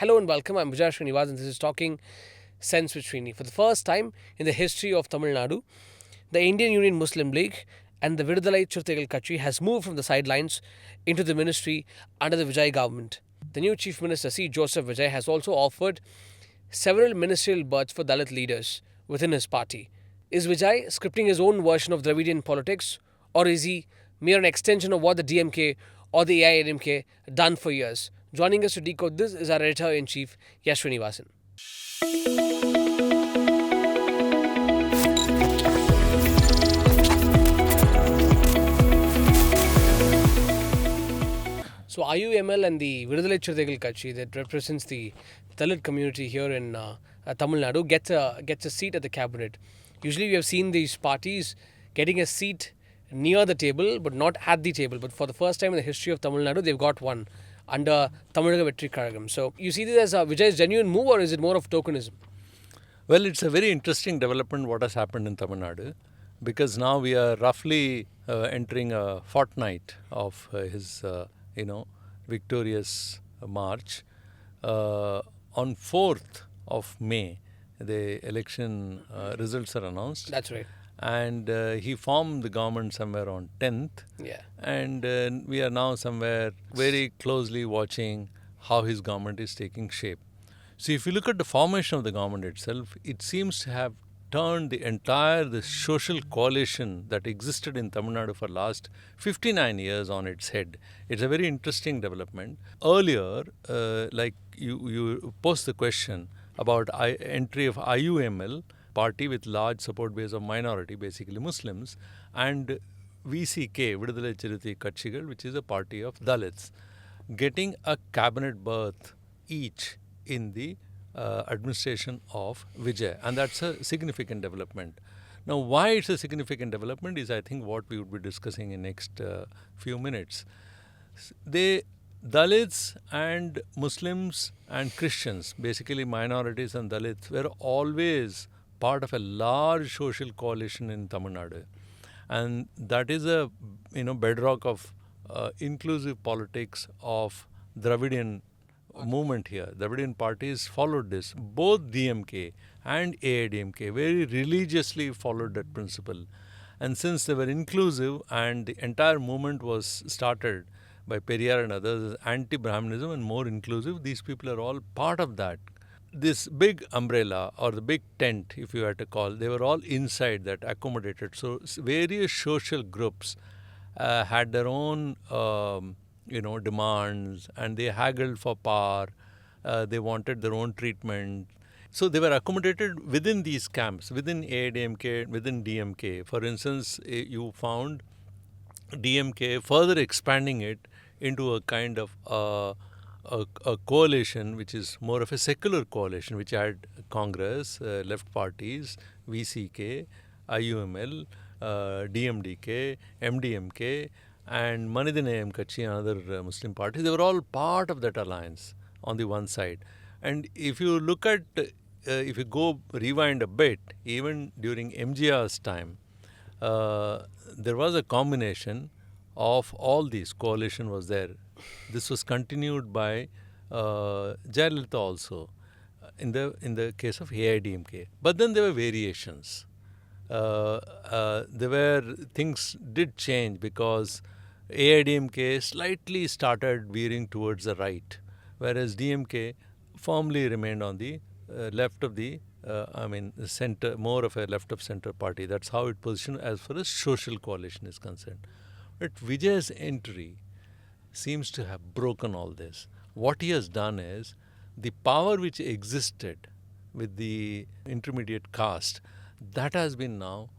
Hello and welcome. I'm Vijay Srinivasan and this is Talking Sense with Srini. For the first time in the history of Tamil Nadu, the Indian Union Muslim League and the Vidudalai Chiruthagal Katchi has moved from the sidelines into the ministry under the Vijay government. The new Chief Minister C. Joseph Vijay has also offered several ministerial berths for Dalit leaders within his party. Is Vijay scripting his own version of Dravidian politics, or is he mere an extension of what the DMK or the AIMK done for years? Joining us to decode this is our editor-in-chief, Srinivasan. So IUML and the Vidudalai Chiruthagal Katchi that represents the Dalit community here in Tamil Nadu gets a seat at the cabinet. Usually we have seen these parties getting a seat near the table but not at the table. But for the first time in the history of Tamil Nadu, they've got one under Tamil Vetri Karagam. So you see this as Vijay's genuine move, or is it more of tokenism? Well, it's a very interesting development what has happened in Tamil Nadu, because now we are roughly entering a fortnight of his victorious march. On 4th of May, the election results are announced. That's right. And he formed the government somewhere on 10th. Yeah. And we are now somewhere very closely watching how his government is taking shape. So if you look at the formation of the government itself, it seems to have turned the social coalition that existed in Tamil Nadu for last 59 years on its head. It's a very interesting development. Earlier, like you posed the question about entry of IUML, party with large support base of minority, basically Muslims, and VCK, Vidudalai Chiruthagal Katchigal, which is a party of Dalits, getting a cabinet berth each in the administration of Vijay. And that's a significant development. Now, why it's a significant development is, I think, what we would be discussing in next few minutes. Dalits and Muslims and Christians, basically minorities and Dalits, were always part of a large social coalition in Tamil Nadu. And that is a bedrock of inclusive politics of Dravidian movement here. Dravidian parties followed this. Both DMK and AIDMK very religiously followed that principle. And since they were inclusive and the entire movement was started by Periyar and others, anti-Brahmanism and more inclusive, these people are all part of that. This big umbrella or the big tent, if you had to call, they were all inside that, accommodated. So various social groups had their own demands, and they haggled for power. They wanted their own treatment. So they were accommodated within these camps, within AIDMK, within DMK. For instance, you found DMK further expanding it into a kind of a coalition which is more of a secular coalition, which had Congress, left parties, VCK, IUML, DMDK, MDMK, and Manidhanayam Katchi and other Muslim parties. They were all part of that alliance on the one side. And if you look at, if you go rewind a bit, even during MGR's time, there was a combination of all these. Coalition was there. This was continued by Jayalalitha also in the case of AIDMK. But then there were variations. Things did change because AIDMK slightly started veering towards the right, whereas DMK firmly remained on the left of the center, more of a left of center party. That's how it positioned as far as social coalition is concerned. But Vijay's entry seems to have broken all this. What he has done is, the power which existed with the intermediate caste, that has been now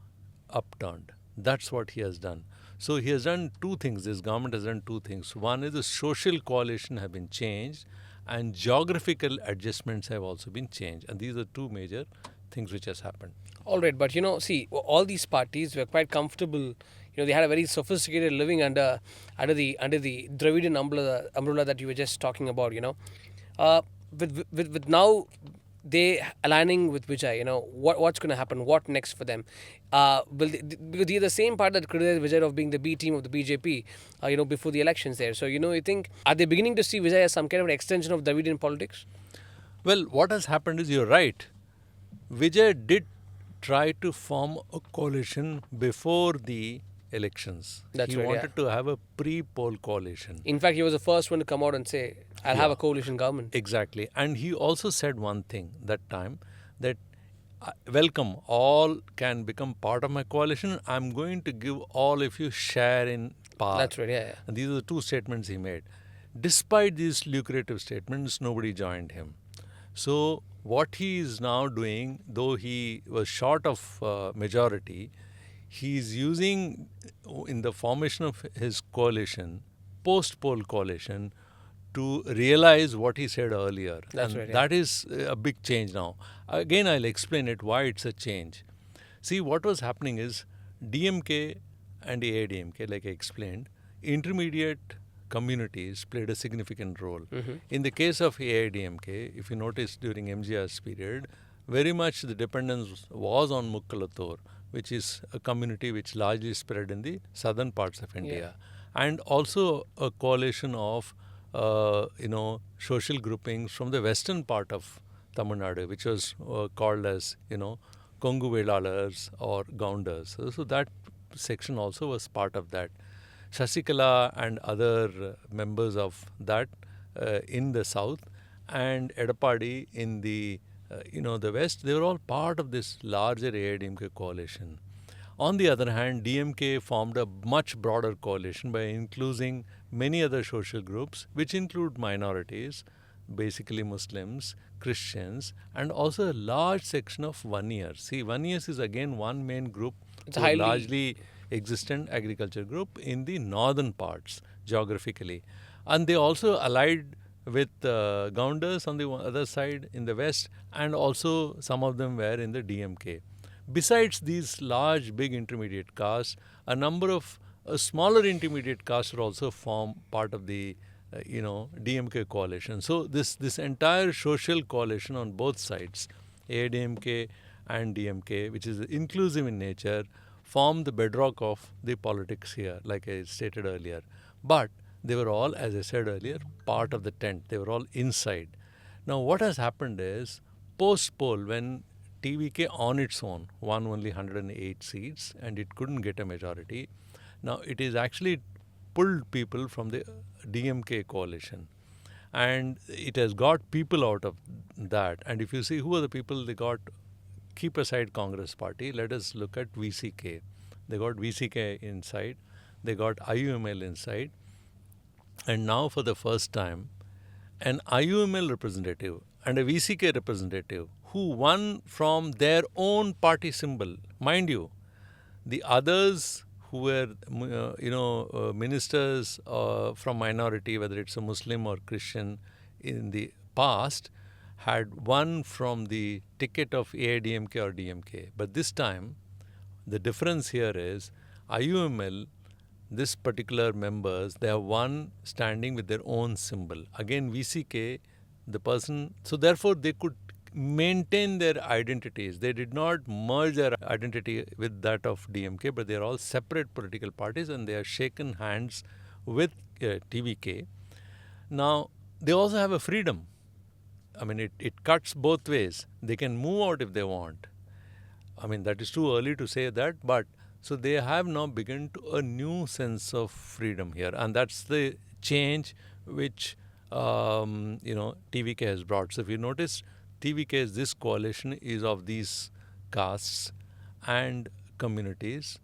upturned. That's what he has done. So he has done two things. This government has done two things. One is the social coalition have been changed, and geographical adjustments have also been changed. And these are two major things which has happened. All right, but see, all these parties were quite comfortable. They had a very sophisticated living under the Dravidian umbrella that you were just talking about. With now they aligning with Vijay, what's going to happen? What next for them? Because they're the same part that criticized Vijay of being the B team of the BJP, before the elections there. So, you think, are they beginning to see Vijay as some kind of an extension of Dravidian politics? Well, what has happened is you're right. Vijay did try to form a coalition before the elections. That's He right, wanted to have a pre-poll coalition. In fact, he was the first one to come out and say, I'll have a coalition government. Exactly. And he also said one thing that time, that welcome, all can become part of my coalition. I'm going to give all of you share in power. That's right, yeah. And these are the two statements he made. Despite these lucrative statements, nobody joined him. So what he is now doing, though he was short of majority, he is using in the formation of his coalition, post-poll coalition, to realize what he said earlier. That's right, yeah. That is a big change now. Again, I'll explain it why it's a change. See, what was happening is DMK and AIDMK, like I explained, intermediate communities played a significant role. In the case of AIDMK, if you notice during MGR's period, very much the dependence was on Mukkalathur, which is a community which largely spread in the southern parts of India. And also a coalition of social groupings from the western part of Tamil Nadu, which was called as, Kongu Velalars or Gaunders. So that section also was part of that. Shasikala and other members of that in the south, and Edapadi in the the west, they were all part of this larger AIDMK coalition. On the other hand, DMK formed a much broader coalition by including many other social groups, which include minorities, basically Muslims, Christians, and also a large section of Vaniyars. See, Vaniyars is again one main group, It's a largely existent agriculture group in the northern parts geographically. And they also allied with Gaunders on the other side in the west, and also some of them were in the DMK. Besides these large, big intermediate castes, a number of smaller intermediate castes will also form part of the DMK coalition. So this entire social coalition on both sides, AIDMK and DMK, which is inclusive in nature, form the bedrock of the politics here, like I stated earlier. But they were all, as I said earlier, part of the tent. They were all inside. Now, what has happened is, post-poll, when TVK on its own won only 108 seats and it couldn't get a majority, now it is actually pulled people from the DMK coalition. And it has got people out of that. And if you see who are the people they got, keep aside Congress party, let us look at VCK. They got VCK inside. They got IUML inside. And now for the first time, an IUML representative and a VCK representative who won from their own party symbol. Mind you, the others who were, ministers from minority, whether it's a Muslim or Christian in the past, had won from the ticket of AIDMK or DMK. But this time, the difference here is IUML, this particular members, they have won standing with their own symbol. Again, VCK, the person, so therefore they could maintain their identities. They did not merge their identity with that of DMK, but they are all separate political parties and they are shaken hands with TVK. Now, they also have a freedom. I mean, it cuts both ways. They can move out if they want. I mean, that is too early to say that, but so they have now begun to a new sense of freedom here. And that's the change which, TVK has brought. So if you notice, TVK's, this coalition is of these castes and communities,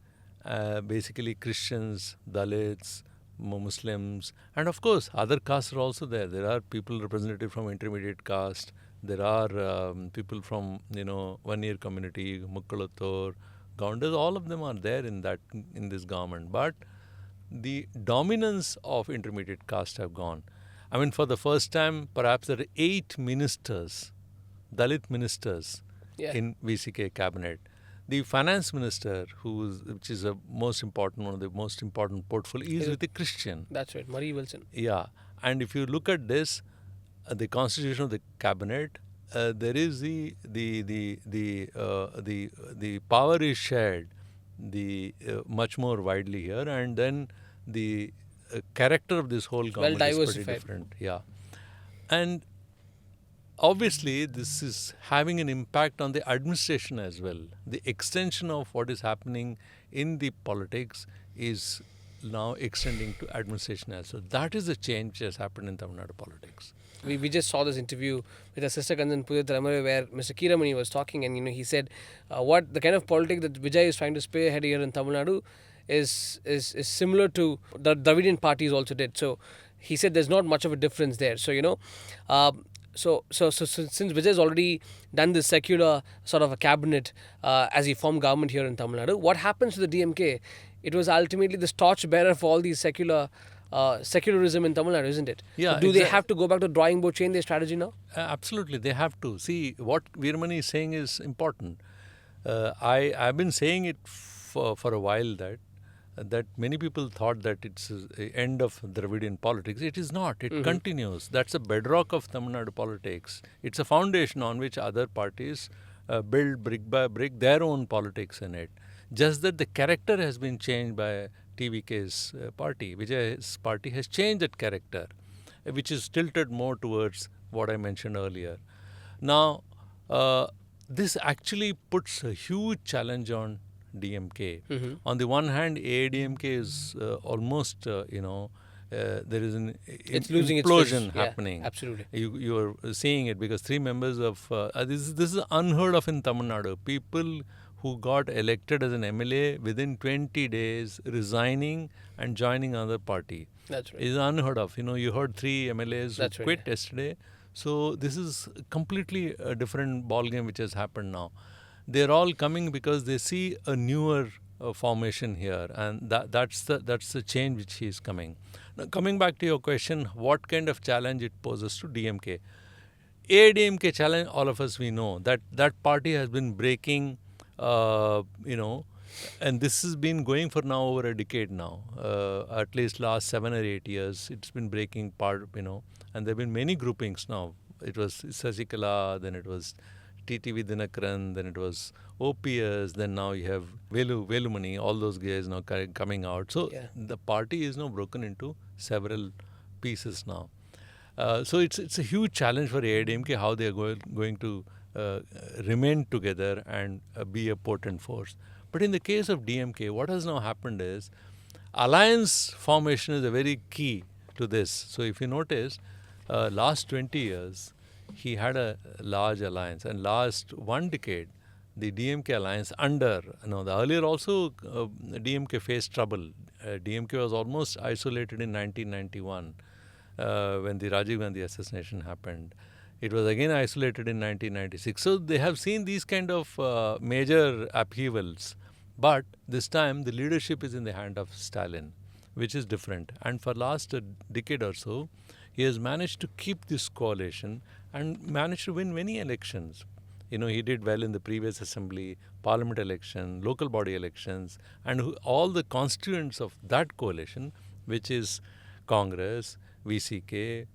basically Christians, Dalits, Muslims, and of course other castes are also there. There are people representative from intermediate caste. There are people from Vaniyar community, Mukkalathur, Gaunders. All of them are there in this government. But the dominance of intermediate caste have gone. I mean, for the first time, perhaps there are 8 ministers, Dalit ministers, in VCK cabinet. The finance minister, which is one of the most important portfolio, is with a Christian. That's right, Murray Wilson. Yeah. And if you look at this, the constitution of the cabinet, there is the power is shared much more widely here, and then the character of this whole Well government is pretty diversified. different. Yeah, and obviously this is having an impact on the administration as well. The extension of what is happening in the politics is now extending to administration as well. That is the change which has happened in Tamil Nadu politics. We just saw this interview with our sister Kandan Pudya Thamare where Mr. Kiramani was talking, and he said what the kind of politics that Vijay is trying to spearhead here in Tamil Nadu is similar to the Dravidian parties also did. So he said there's not much of a difference there. So so since Vijay has already done this secular sort of a cabinet as he formed government here in Tamil Nadu, what happens to the DMK? It was ultimately the torchbearer for all these secularism in Tamil Nadu, isn't it? Yeah, So do they have to go back to drawing board, change their strategy now? Absolutely, they have to. See, what Veeramani is saying is important. I've been saying it for a while that many people thought that it's the end of Dravidian politics. It is not. It continues. That's a bedrock of Tamil Nadu politics. It's a foundation on which other parties build brick by brick their own politics in it. Just that the character has been changed by TVK's party. Vijay's party has changed that character, which is tilted more towards what I mentioned earlier. Now, this actually puts a huge challenge on DMK. On the one hand, AIDMK is almost, there is an Losing its implosion fizz. Yeah, happening. absolutely. You are seeing it because three members of this is unheard of in Tamil Nadu. People who got elected as an MLA within 20 days resigning and joining another party. That's right. Is unheard of. You heard three MLAs That's who right, quit yesterday. So this is completely a different ballgame which has happened now. They're all coming because they see a newer formation here, and that's the change which is coming. Now, coming back to your question, what kind of challenge it poses to DMK? AIDMK challenge, all of us we know that party has been breaking, and this has been going for now over a decade now. At least last 7 or 8 years, it's been breaking part, and there have been many groupings now. It was Sasikala, then it was TTV Dinakaran, then it was OPS, then now you have Velumani, all those guys now coming out. So the party is now broken into several pieces now. So it's a huge challenge for AIDMK how they are going to remain together and be a potent force. But in the case of DMK, what has now happened is alliance formation is a very key to this. So if you notice, last 20 years, he had a large alliance, and last one decade, the DMK alliance the earlier also DMK faced trouble. DMK was almost isolated in 1991 when the Rajiv Gandhi assassination happened. It was again isolated in 1996. So they have seen these kind of major upheavals. But this time the leadership is in the hand of Stalin, which is different. And for last decade or so, he has managed to keep this coalition and managed to win many elections. He did well in the previous assembly, parliament election, local body elections, and all the constituents of that coalition, which is Congress, VCK,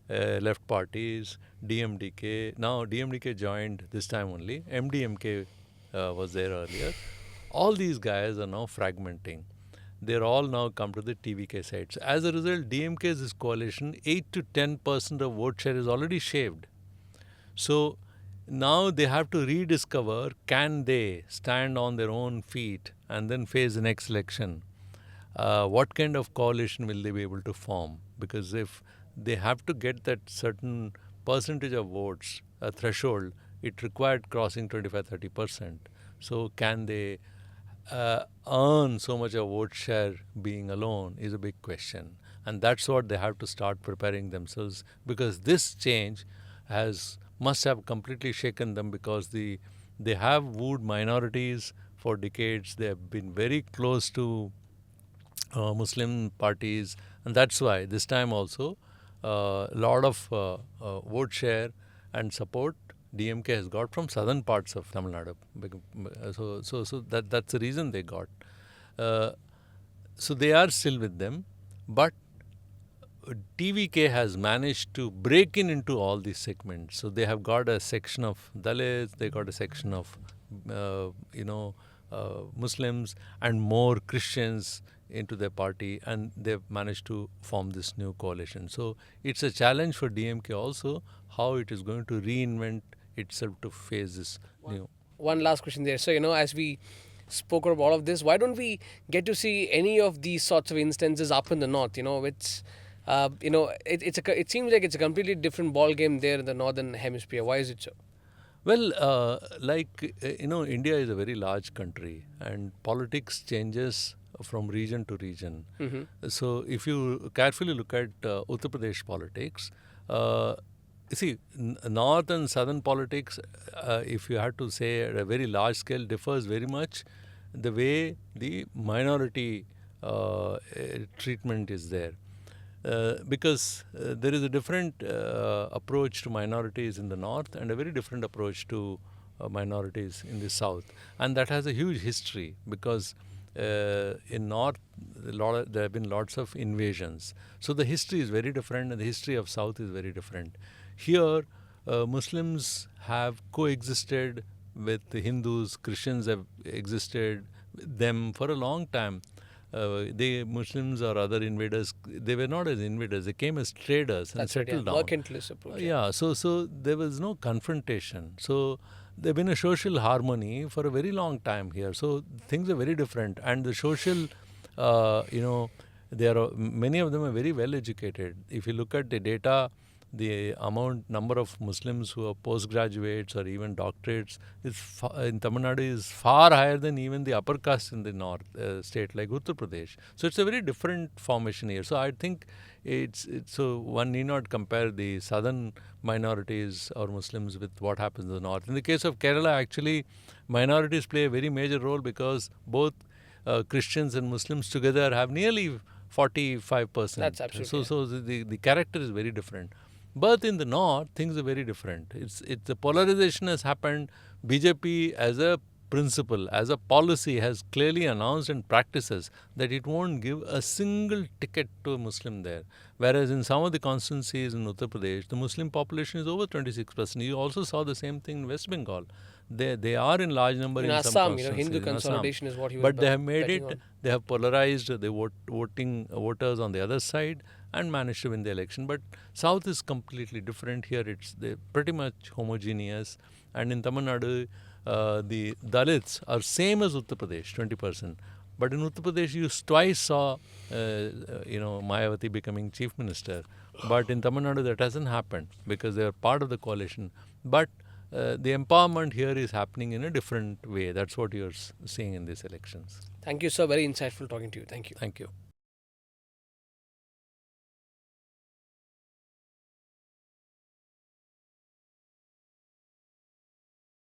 left parties, DMDK. Now DMDK joined this time only. MDMK was there earlier. All these guys are now fragmenting. They're all now come to the TVK side. So as a result, DMK's coalition, 8 to 10% of vote share is already shaved. So now they have to rediscover, can they stand on their own feet and then face the next election? What kind of coalition will they be able to form? Because if they have to get that certain percentage of votes, a threshold, it required crossing 25-30%. So can they earn so much of vote share being alone is a big question. And that's what they have to start preparing themselves, because this change must have completely shaken them, because they have wooed minorities for decades. They have been very close to Muslim parties, and that's why this time also a lot of vote share and support DMK has got from southern parts of Tamil Nadu. So that's the reason they got. So they are still with them, but TVK has managed to break into all these segments. So they have got a section of Dalits, they got a section of, Muslims and more Christians into their party, and they've managed to form this new coalition. So it's a challenge for DMK also, how it is going to reinvent itself to face this new. One last question there. So, as we spoke about all of this, why don't we get to see any of these sorts of instances up in the north? It seems like it's a completely different ball game there in the northern hemisphere. Why is it so? Well, India is a very large country, and politics changes from region to region. So, if you carefully look at Uttar Pradesh politics, you see, north and southern politics, if you had to say at a very large scale, differs very much the way the minority treatment is there. Because there is a different approach to minorities in the north and a very different approach to minorities in the south. And that has a huge history because in north there have been lots of invasions. So the history is very different and the history of south is very different. Here, Muslims have coexisted with the Hindus, Christians have existed with them for a long time. The Muslims or other invaders, they were not as invaders, they came as traders and settled down. Mercantilist approach. So there was no confrontation. So there have been a social harmony for a very long time here. So things are very different. And the social, many of them are very well educated. If you look at the data, the number of Muslims who are postgraduates or even doctorates in Tamil Nadu is far higher than even the upper caste in the north state like Uttar Pradesh. So it's a very different formation here. So I think so one need not compare the southern minorities or Muslims with what happens in the north. In the case of Kerala, actually, minorities play a very major role because both Christians and Muslims together have nearly 45%. That's absolutely. So the character is very different. But in the north, things are very different. The polarization has happened. BJP as a principle, as a policy, has clearly announced and practices that it won't give a single ticket to a Muslim there. Whereas in some of the constituencies in Uttar Pradesh, the Muslim population is over 26%. You also saw the same thing in West Bengal. They are in large number in some Assam, constituencies. Hindu consolidation is what you. But they have made it. They have polarized the voters on the other side and managed to win the election. But South is completely different. Here they're pretty much homogeneous. And in Tamil Nadu, the Dalits are same as Uttar Pradesh, 20%. But in Uttar Pradesh, you twice saw, Mayawati becoming chief minister. But in Tamil Nadu, that hasn't happened because they are part of the coalition. But the empowerment here is happening in a different way. That's what you're seeing in these elections. Thank you, sir. Very insightful talking to you. Thank you. Thank you.